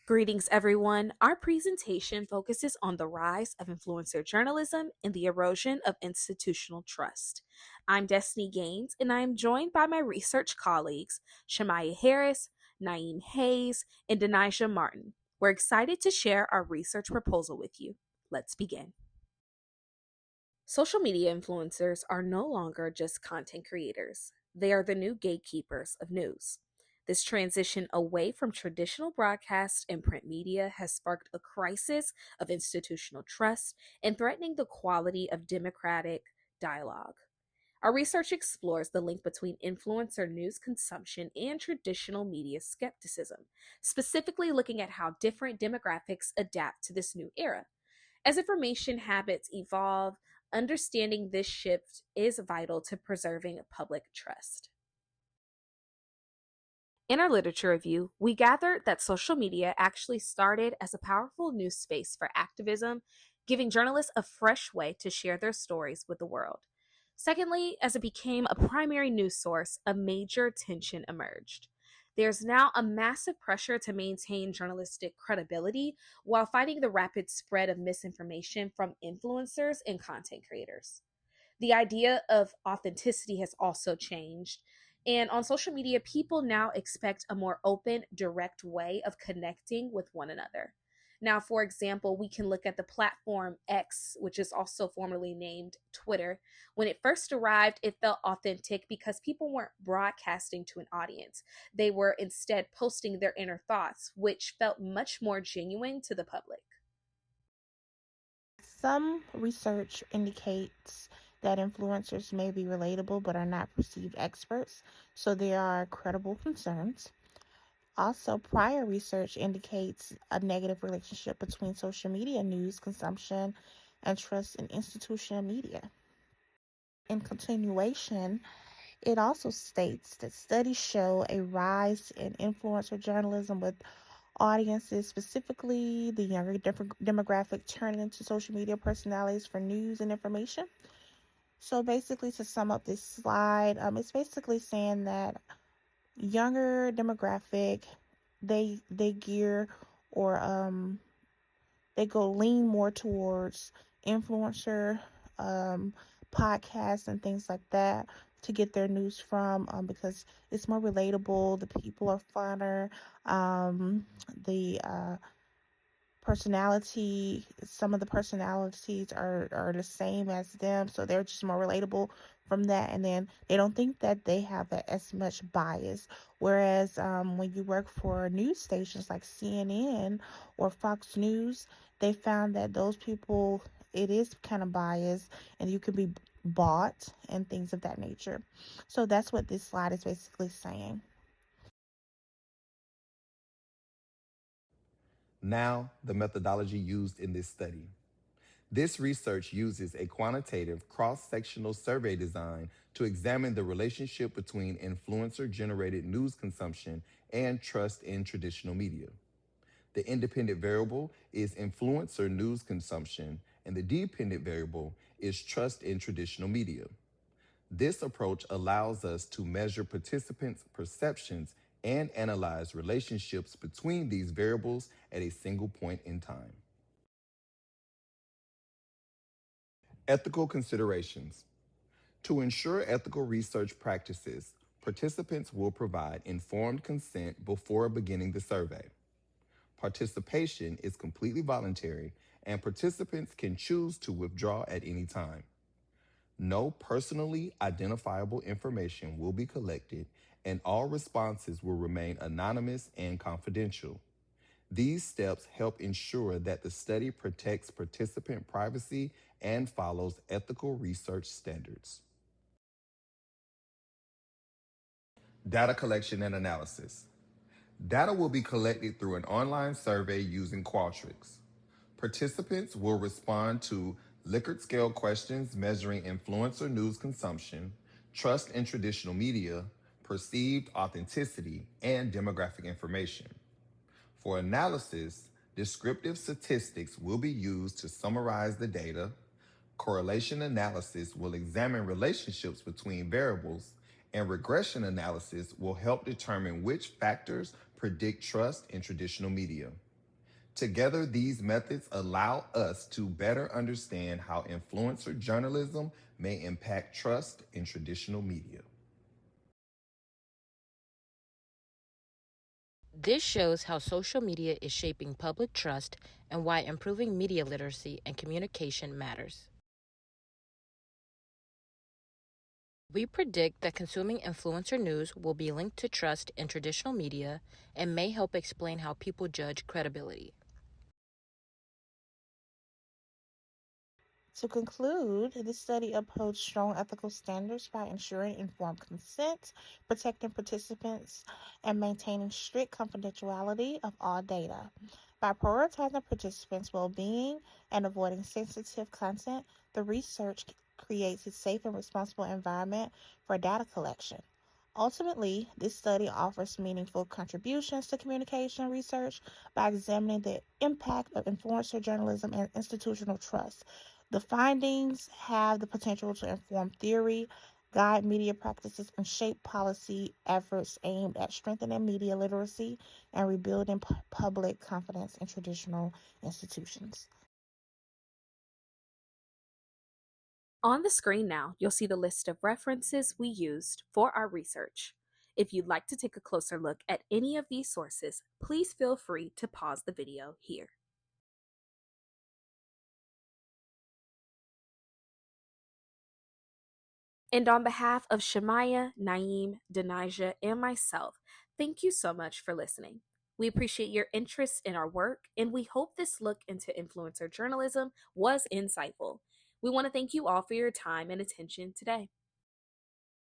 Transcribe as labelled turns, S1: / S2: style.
S1: Greetings, everyone. Our presentation focuses on the rise of influencer journalism and the erosion of institutional trust. I'm Destiny Gaines, and I am joined by my research colleagues, Shamaya Harris, Naeem Hayes, and Denisha Martin. We're excited to share our research proposal with you. Let's begin. Social media influencers are no longer just content creators, they are the new gatekeepers of news. This transition away from traditional broadcast and print media has sparked a crisis of institutional trust and threatening the quality of democratic dialogue. Our research explores the link between influencer news consumption and traditional media skepticism, specifically looking at how different demographics adapt to this new era. As information habits evolve, understanding this shift is vital to preserving public trust. In our literature review, we gathered that social media actually started as a powerful news space for activism, giving journalists a fresh way to share their stories with the world. Secondly, as it became a primary news source, a major tension emerged. There's now a massive pressure to maintain journalistic credibility while fighting the rapid spread of misinformation from influencers and content creators. The idea of authenticity has also changed. And on social media, people now expect a more open, direct way of connecting with one another. Now, for example, we can look at the platform X, which is also formerly named Twitter. When it first arrived, it felt authentic because people weren't broadcasting to an audience. They were instead posting their inner thoughts, which felt much more genuine to the public.
S2: Some research indicates that influencers may be relatable but are not perceived experts, so there are credible concerns. Also, prior research indicates a negative relationship between social media news consumption and trust in institutional media. In continuation, it also states that studies show a rise in influencer journalism with audiences, specifically the younger demographic, turning to social media personalities for news and information. So basically, to sum up this slide, it's basically saying that younger demographic, they gear or they go lean more towards influencer podcasts and things like that to get their news from, because it's more relatable. The people are funner. The personality, some of the personalities are the same as them, so they're just more relatable from that. And then they don't think that they have as much bias, whereas when you work for news stations like CNN or Fox News, they found that those people, it is kind of biased and you can be bought and things of that nature. So that's what this slide is basically saying.
S3: Now, the methodology used in this study. This research uses a quantitative cross-sectional survey design to examine the relationship between influencer-generated news consumption and trust in traditional media. The independent variable is influencer news consumption, and the dependent variable is trust in traditional media. This approach allows us to measure participants' perceptions and analyze relationships between these variables at a single point in time. Ethical considerations. To ensure ethical research practices, participants will provide informed consent before beginning the survey. Participation is completely voluntary, and participants can choose to withdraw at any time. No personally identifiable information will be collected, and all responses will remain anonymous and confidential. These steps help ensure that the study protects participant privacy and follows ethical research standards. Data collection and analysis. Data will be collected through an online survey using Qualtrics. Participants will respond to Likert scale questions measuring influencer news consumption, trust in traditional media, perceived authenticity, and demographic information. For analysis, descriptive statistics will be used to summarize the data. Correlation analysis will examine relationships between variables, and regression analysis will help determine which factors predict trust in traditional media. Together, these methods allow us to better understand how influencer journalism may impact trust in traditional media.
S4: This shows how social media is shaping public trust and why improving media literacy and communication matters. We predict that consuming influencer news will be linked to trust in traditional media and may help explain how people judge credibility.
S2: To conclude, this study upholds strong ethical standards by ensuring informed consent, protecting participants, and maintaining strict confidentiality of all data. By prioritizing participants' well being and avoiding sensitive content, the research creates a safe and responsible environment for data collection. Ultimately, this study offers meaningful contributions to communication research by examining the impact of influencer journalism and institutional trust. The findings have the potential to inform theory, guide media practices, and shape policy efforts aimed at strengthening media literacy and rebuilding public confidence in traditional institutions.
S1: On the screen now, you'll see the list of references we used for our research. If you'd like to take a closer look at any of these sources, please feel free to pause the video here. And on behalf of Shamaya, Naeem, Denaja, and myself, thank you so much for listening. We appreciate your interest in our work, and we hope this look into influencer journalism was insightful. We want to thank you all for your time and attention today.